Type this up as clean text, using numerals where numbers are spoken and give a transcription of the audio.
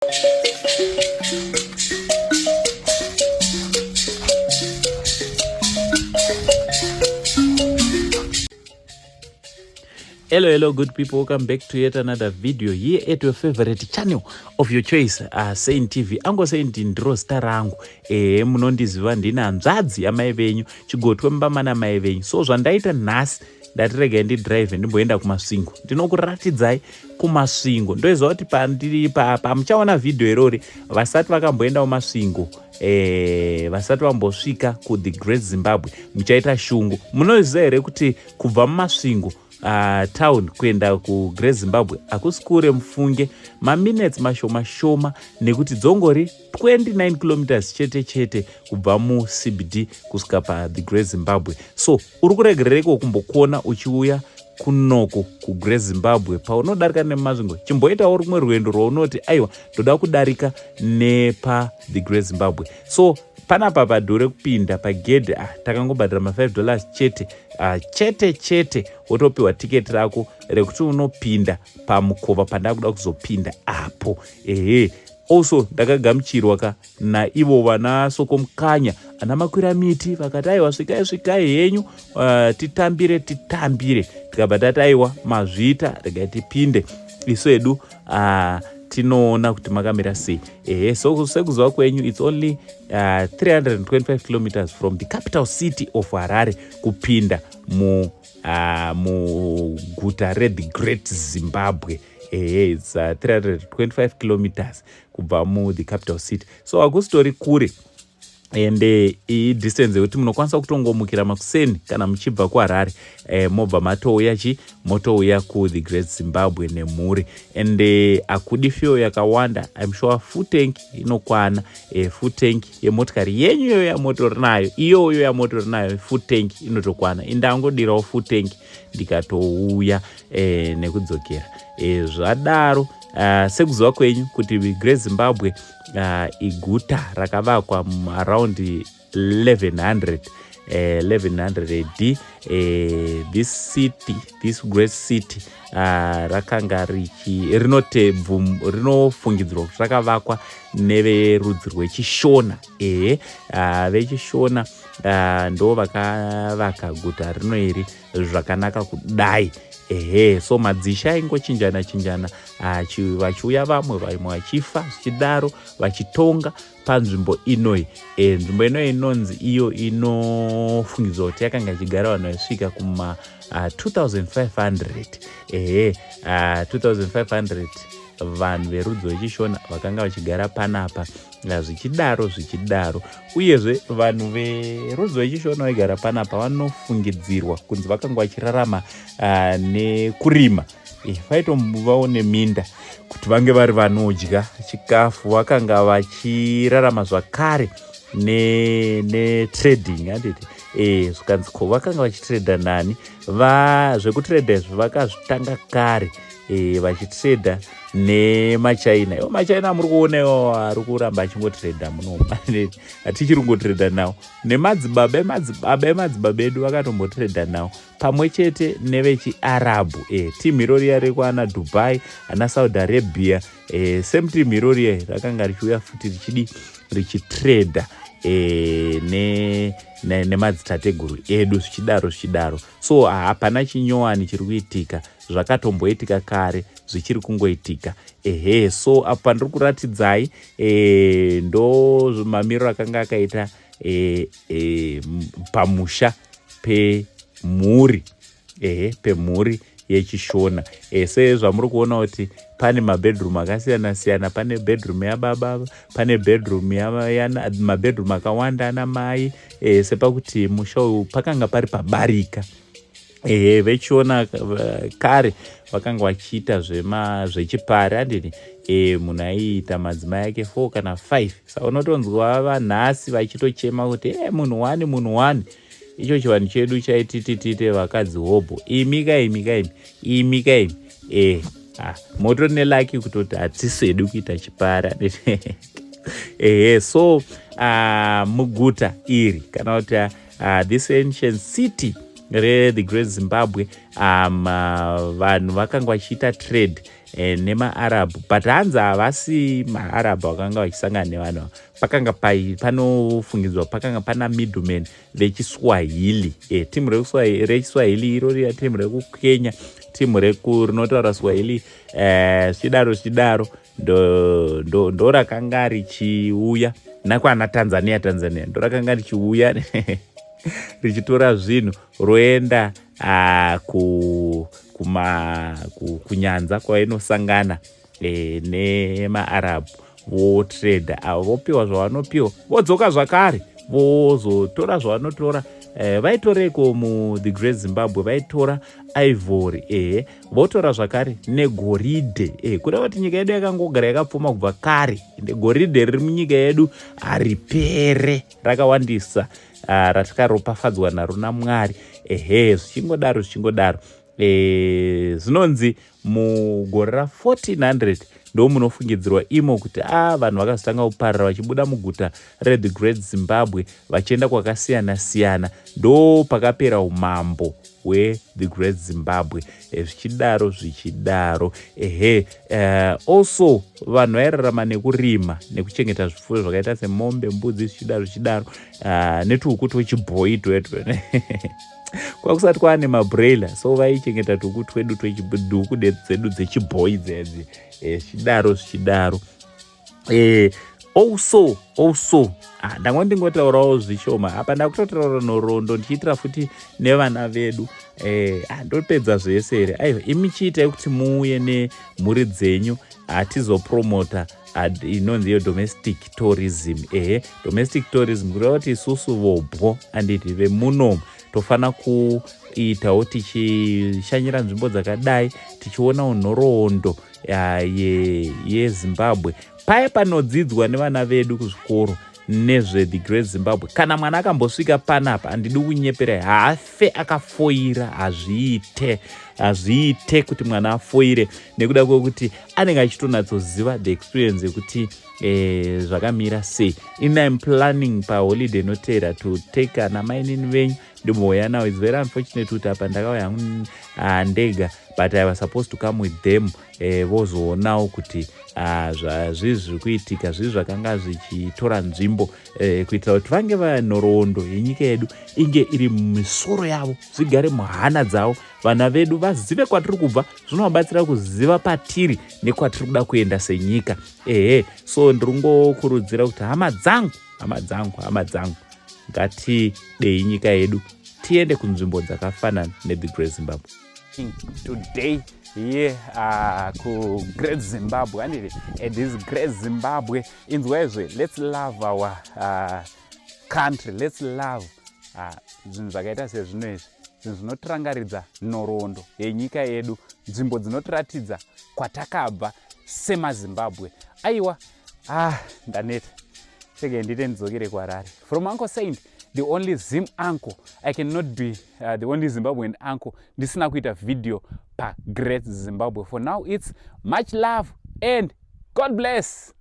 Hello, good people. Welcome back to yet another video here at your favorite channel of your choice, Saint TV. Ango Saint ndiro star rangu. Munondiziva ndina hanzvadzi yamai venyu, chigotwe mumba na mai venyu. So zvandaita nhasi ndatirega ndidrive ndimboenda kumasvingo. Ndinokuratidzai kumasvingo. Ndoiziva kuti pandiri pamuchaona video irori vasati vakamboenda kumasvingo. Vasati vambosvika ku the Great Zimbabwe muchaita shungu. Munoziva here kuti kubva mumasvingo town kuenda ku Great Zimbabwe akusikure mufunge minutes mashoma nekuti dzongori 29 kilometers chete kubva mu CBD kusvika pa the Great Zimbabwe. So uri kuregerereko kumbokuona uchiuya kunoko ku Great Zimbabwe paunodarika nemasvingo chimboitawo rumwe rwendo rwaunoti aiwa ndoda kudarika nepa the Great Zimbabwe. So panapa padhure kupinda pagedhe takangobhadhira $5 chete wotopiwa tiketi rako rekuti unopinda pamukova pandakuda kuzopinda apo. Also ndakagamuchirwa naivo vana soko mukanya ana makwira miti vakati aiwa svikai henyu titambire tikabva tati aiwa mazvita regai tipinde isu edu tinoona kuti makamira sei. So sekuziva kwenyu it's only 325 kilometers from the capital city of Harare kupinda mu guta the Great Zimbabwe. It's 325 kilometers kubva mu the capital city. So hakustori kure ende distance yekuti munokwanisa kutongomukira makuseni kana muchibva kuHarare mobva motouya ku the Great Zimbabwe nemhuri. Ende akudi fuel yakawanda. I'm sure full tank inokwana. Full tank yemotikari yenyu iyo yamotori nayo full tank inotokwana. Indangodirawo full tank ndikatouya nekudzokera. Zvadaro sekuziva kwenyu kuti Great Zimbabwe iguta rakavakwa around 1100 AD. This great city rakanga rinofungidzirwa kuti rakavakwa neverudzi rwechishona. Vechishona ndo vakavaka guta rino iri zvakanaka kudai. So madzisha ingochinjana vachiuya vamwe vachifa zvichidaro vachitonga panzvimbo inoi. Nzvimbo inoi inonzi iyo inofungidzwa kuti yakanga ichigara vanhu vaisvika kuma 2500. 2500 vanhu verudzi rwechishona vakanga vachigara panapa. Zvichidaro uyezve vanhu verudzi rwechishona vaigara panapa vanofungidzirwa kunzi vakanga vachirarama nekurima. Vaitombovawo neminda kuti vange vari vanodya chikafu. Vakanga vachirarama zvakare netrading handiti. Zvikanzi ko vakanga vachitredha nani. Zvekutredha izvi vakazvitanga kare vachitredha nemachina. Iwo machina muri kuona iwo ari kuramba achingotredha munoma. Hatichiri kungotredha nawo. Nemadzibaba edu vakatombotredha nawo pamwe chete nevechiarabhu. Timu irori yari kwana Dubai ana Saudi Arabia. Same timu irori rakanga richiuya futi richitredha nemadzitateguru edu zvichidaro. So hapana chinyowani chiri kuitika. Zvakatomboitika kare zvichiri kungoitika. So apa ndiri kuratidzai ndo mamiriro akanga akaita pamusha pemhuri yechishona. Sezvamuri kuona kuti pane mabedroom akasiyana. Pane bedroom yababa, pane bedroom yana, mabedroom akawanda ana mai. Sepakuti musha uyu pakanga pari pabarika. Vechiona kare vakanga vachiita zvechipare handini. Munhu aiita madzimai ake 4 kana 5. Saka unotonzwa vanhasi vachitochema kuti munhu wani. Icho chivanhu chedu chaititite vakadzi hobho. Imika. Motori nelaki kutoti hatiswedi kuita chipara. So muguta iri kana kuti this ancient city the Great Zimbabwe vanhu vakanga vachiita trade nemaarabhu, but hanzi havasi maarabhu vakanga vachisangana nevanhu ava. Pakanga panofungidzwa pakanga pana middleman vechiswahili, timu rechiswahili iro timu rekukenya, timu rinotaura swahili zvichidaro ndo rakanga richiuya nakwana Tanzania ndo rakanga richiuya richitora zvinhu roenda kunyanza kwainosangana nemaarabhu votrade, avo vopiwa zvavanopiwa vodzoka zvakare vozotora zvavanotora. Vaitoreko muThe Great Zimbabwe, vaitora ivory, votora zvakare negoridhe, kureva kuti nyika yedu yakangogara yakapfuma kubva kare, ende goridhe riri munyika yedu haripere, rakawandisa ratikaropafadzwa naro naMwari. Zvichingodaro zvinonzi mugore ra1400 ndo munofungidzirwa imo kuti vanhu vakazotanga kuparara vachibuda muguta reThe Great Zimbabwe vachienda kwakasiyana-siyana, ndo pakapera umambo hweThe Great Zimbabwe. Zvichidaro also vanhu vairarama nekurima nekuchengeta zvifuyo zvakaita semombe, mbudzi, zvichidaro netuhuku twechibhoyi twetu kwakusati kwaane mabroiler, so vaichengeta tuhuku twedu huku dzedu dzechibhoyi dzedzi, zvichidaro also ndangoti ndingotaurawo zvishoma apa, ndakutotaura norondo ndichiitira futi nevana vedu. Ndopedza zvese here. Aiwa, imi chiitai kuti muuye nemhuri dzenyu tizopromota inonzi iyo domestic tourism. Domestic tourism kureva kuti isusu vobwo anditi vemunomu tofana kuitawo tichishanyira nzvimbo dzakadai, tichionawo nhoroondo yeZimbabwe. Paya panodzidzwa nevana vedu kuzvikoro nezveThe Great Zimbabwe, kana mwana akambosvika panapa, handidi kunyepera, haafe akafoira, hazviite kuti mwana afoire, nekuda kwekuti anenge achitonatsoziva the experience yekuti zvakamira sei. I'm planning paholiday inotera to take anamainini venyu ndimboya now. It's very unfortunate kuti apa ndakauya ndega, but I was supposed to come with them, vozoonawo kuti zvizvi zviri kuitika, zvizvi zvakanga zvichitora nzvimbo, kuitira kuti vange vanhoroondo yenyika yedu inge iri mumisoro yavo, zvigare muhana dzavo, vana vedu vazive kwatiri kubva, zvinovabatsira kuziva patiri nekwatiri kuda kuenda senyika. So ndiri kungokurudzira kuti hama dzangu ngatidei nyika yedu tiende kunzvimbo dzakafanana neThe Great Zimbabwe. Today here ku Great Zimbabwe, and this Great Zimbabwe inzwezve, let's love our country, let's love zvinhu zvakaita sezvinoizvi, zvinhu zvinotirangaridza nhoroondo yenyika yedu, nzvimbo dzinotiratidza kwatakabva semaZimbabwe. Aiwa, ndaneta chege ndite ndidzokere kwaRare. From Uncle Saint, the only Zim uncle. I cannot be the only Zimbabwean uncle ndisina kuita video pa Great Zimbabwe. For now, it's much love and God bless.